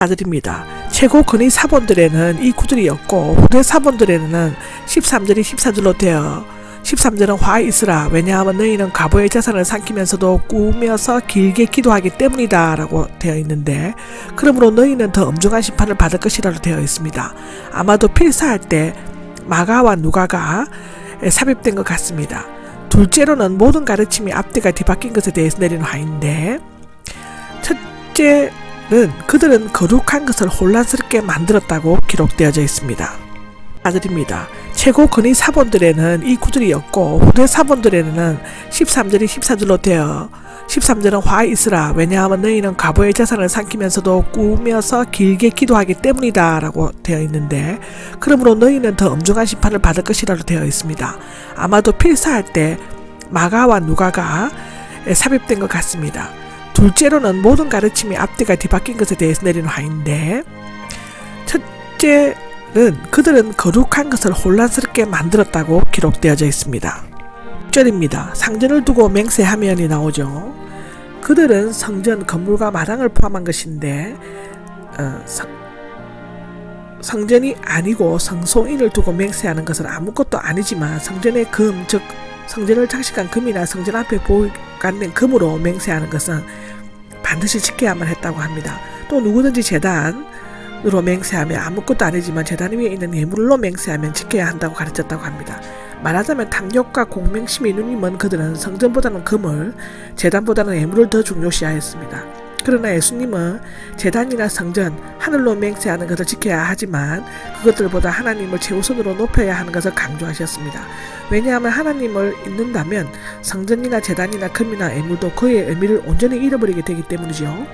축하드립니다. 최고 근위 사본들에는 이 구절이었고 후대 사본들에는 13절이 14절로 되어 13절은 화 있으라 왜냐하면 너희는 과부의 재산을 삼키면서도 꾸며서 길게 기도하기 때문이다 라고 되어 있는데 그러므로 너희는 더 엄중한 심판을 받을 것이라고 되어 있습니다. 아마도 필사할 때 마가와 누가가 삽입된 것 같습니다. 둘째로는 모든 가르침이 앞뒤가 뒤바뀐 것에 대해서 내린 화인데 첫째는 그들은 거룩한 것을 혼란스럽게 만들었다고 기록되어져 있습니다. 축하드립니다. 최고 근위 사본들에는 이 구절이었고 후대 사본들에는 13절이 14절로 되어 13절은 화 있으라 왜냐하면 너희는 과부의 재산을 삼키면서도 꾸며서 길게 기도하기 때문이다 라고 되어 있는데 그러므로 너희는 더 엄중한 심판을 받을 것이라고 되어 있습니다. 아마도 필사할 때 마가와 누가가 삽입된 것 같습니다. 둘째로는 모든 가르침이 앞뒤가 뒤바뀐 것에 대해서 내린 화인데 첫째는 그들은 거룩한 것을 혼란스럽게 만들었다고 기록되어져 있습니다. 6절입니다. 상전을 두고 맹세하면이 나오죠. 그들은 성전 건물과 마당을 포함한 것인데 성전이 아니고 성소인을 두고 맹세하는 것은 아무것도 아니지만 성전의 금, 즉 성전을 장식한 금이나 성전 앞에 보관된 금으로 맹세하는 것은 반드시 지켜야만 했다고 합니다. 또 누구든지 제단으로 맹세하면 아무것도 아니지만 제단 위에 있는 예물로 맹세하면 지켜야 한다고 가르쳤다고 합니다. 말하자면 탐욕과 공명심이 눈이 먼 그들은 성전보다는 금을, 제단보다는 예물을 더 중요시하였습니다. 그러나 예수님은 제단이나 성전, 하늘로 맹세하는 것을 지켜야 하지만 그것들보다 하나님을 최우선으로 높여야 하는 것을 강조하셨습니다. 왜냐하면 하나님을 잊는다면 성전이나 제단이나 금이나 예물도 그의 의미를 온전히 잃어버리게 되기 때문이죠.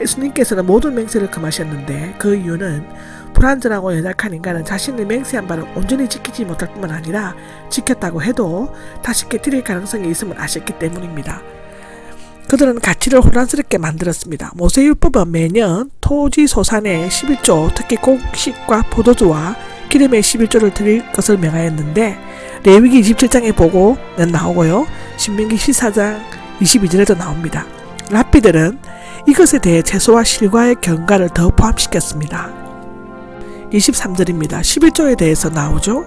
예수님께서는 모든 맹세를 금하셨는데 그 이유는 불완전하고 연약한 인간은 자신의 맹세한 바를 온전히 지키지 못할 뿐만 아니라 지켰다고 해도 다시 깨뜨릴 가능성이 있음을 아셨기 때문입니다. 그들은 가치를 혼란스럽게 만들었습니다. 모세율법은 매년 토지 소산의 11조, 특히 곡식과 포도주와 기름의 11조를 드릴 것을 명하였는데 레위기 27장에 보고는 나오고요. 신명기 14장 22절에도 나옵니다. 랍비들은 이것에 대해 채소와 실과의 경과를 더 포함시켰습니다. 23절입니다. 11조에 대해서 나오죠.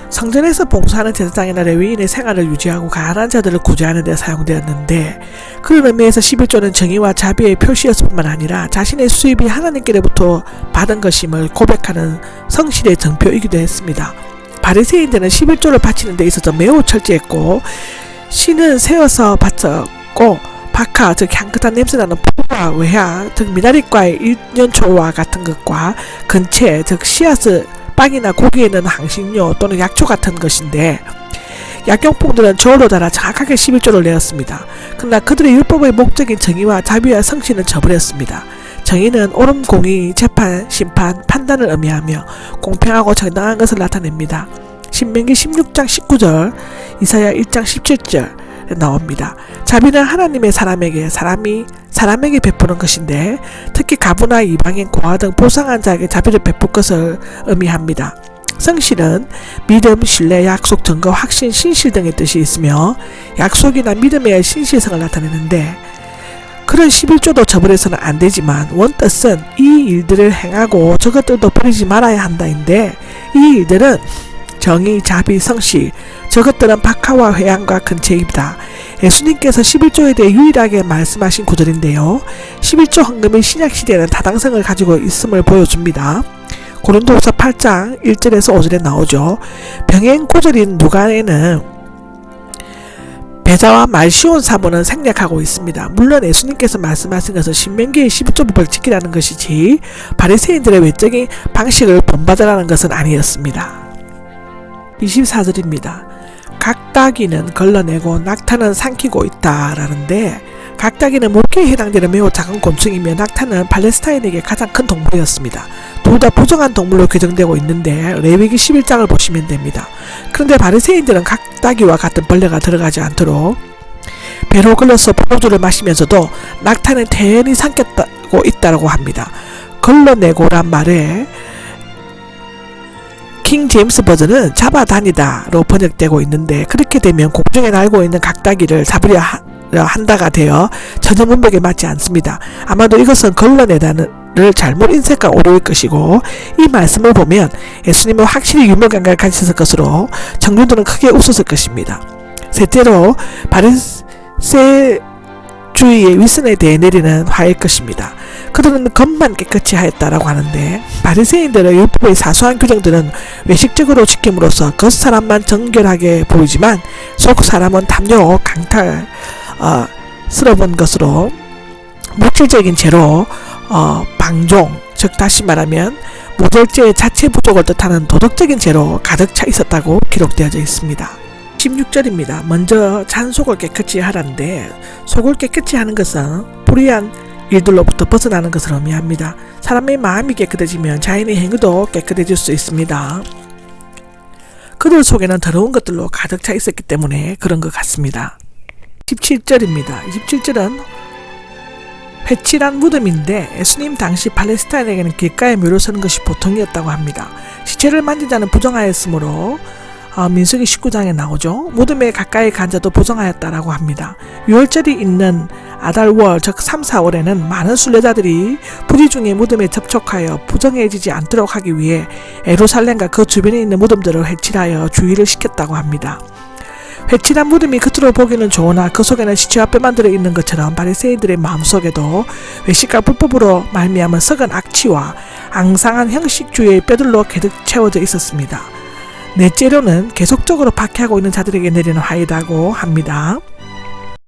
성전에서 봉사하는 제사장이나 레위인의 생활을 유지하고 가난한 자들을 구제하는 데 사용되었는데 그런 의미에서 11조는 정의와 자비의 표시였을 뿐만 아니라 자신의 수입이 하나님께로부터 받은 것임을 고백하는 성실의 정표이기도 했습니다. 바리새인들은 11조를 바치는 데 있어서 매우 철저했고 신은 세어서 바쳤고 박하, 즉 향긋한 냄새나는 포도와 외향, 즉 미나리과의 1년초와 같은 것과 근체, 즉 씨앗을 빵이나 고기에 넣은 향신료 또는 약초 같은 것인데 약용품들은 저울로 달아 정확하게 11조를 내었습니다. 그러나 그들의 율법의 목적인 정의와 자비와 성실은 저버렸습니다. 정의는 옳은 공의, 재판, 심판, 판단을 의미하며 공평하고 정당한 것을 나타냅니다. 신명기 16장 19절, 이사야 1장 17절 나옵니다. 자비는 하나님의 사람에게 베푸는 것인데 특히 가부나 이방인, 고아 등 불쌍한 자에게 자비를 베풀 것을 의미합니다. 성실은 믿음, 신뢰, 약속, 증거, 확신, 신실 등의 뜻이 있으며 약속이나 믿음의 신실성을 나타내는데 그런 11조도 저버려서는 안 되지만 원뜻은 이 일들을 행하고 저것들도 버리지 말아야 한다인데 이 일들은 정의, 자비, 성실, 저것들은 박하와 회양과 근체입니다. 예수님께서 11조에 대해 유일하게 말씀하신 구절인데요. 11조 헌금이 신약시대에는 타당성을 가지고 있음을 보여줍니다. 고린도후서 8장 1절에서 5절에 나오죠. 병행 구절인 누가에는 배자와 말 쉬운 사본은 생략하고 있습니다. 물론 예수님께서 말씀하신 것은 신명기의 11조법을 지키라는 것이지 바리새인들의 외적인 방식을 본받으라는 것은 아니었습니다. 24절입니다. 각다기는 걸러내고 낙타는 삼키고 있다라는데 각다기는 목회에 해당되는 매우 작은 곤충이며 낙타는 팔레스타인에게 가장 큰 동물이었습니다. 둘 다 부정한 동물로 규정되고 있는데 레위기 11장을 보시면 됩니다. 그런데 바리새인들은 각다기와 같은 벌레가 들어가지 않도록 배로 걸러서 포도주를 마시면서도 낙타는 태연히 삼켰다고 있다고 합니다. 걸러내고란 말에 킹 제임스 버전은 잡아다니다로 번역되고 있는데 그렇게 되면 공중에 날고 있는 각다기를 잡으려 한다가 되어 전혀 문맥에 맞지 않습니다. 아마도 이것은 걸러내다는 잘못 인색한 오류일 것이고, 이 말씀을 보면 예수님은 확실히 유머감각을 가지셨을 것으로 청중들은 크게 웃었을 것입니다. 셋째로 바리새주의의 위선에 대해 내리는 화일 것입니다. 그들은 겉만 깨끗이 하였다라고 하는데, 바리새인들의 율법의 사소한 규정들은 외식적으로 지킴으로써 겉사람만 정결하게 보이지만 속 사람은 탐욕, 강탈, 스러운 것으로 물질적인 죄로 방종, 즉 다시 말하면 무절제의 자체 부족을 뜻하는 도덕적인 죄로 가득 차 있었다고 기록되어져 있습니다. 16절입니다. 먼저 잔속을 깨끗이 하라는데, 속을 깨끗이 하는 것은 불의한 일들로부터 벗어나는 것을 의미합니다. 사람의 마음이 깨끗해지면 자연의 행위도 깨끗해질 수 있습니다. 그들 속에는 더러운 것들로 가득 차 있었기 때문에 그런 것 같습니다. 17절입니다. 17절은 회칠한 무덤인데, 예수님 당시 팔레스타인에게는 길가에 묘를 서는 것이 보통이었다고 합니다. 시체를 만지자는 부정하였으므로 민수기 19장에 나오죠. 무덤에 가까이 간 자도 부정하였다라고 합니다. 6월절이 있는 아달월, 즉 3, 4월에는 많은 순례자들이 부지 중에 무덤에 접촉하여 부정해지지 않도록 하기 위해 예루살렘과 그 주변에 있는 무덤들을 회칠하여 주의를 시켰다고 합니다. 회칠한 무덤이 겉으로 보기는 좋으나 그 속에는 시체와 뼈만 들어있는 것처럼 바리새인들의 마음속에도 외식과 불법으로 말미암은 썩은 악취와 앙상한 형식주의의 뼈들로 가득 채워져 있었습니다. 넷째로는 계속적으로 박해하고 있는 자들에게 내리는 화이라고 합니다.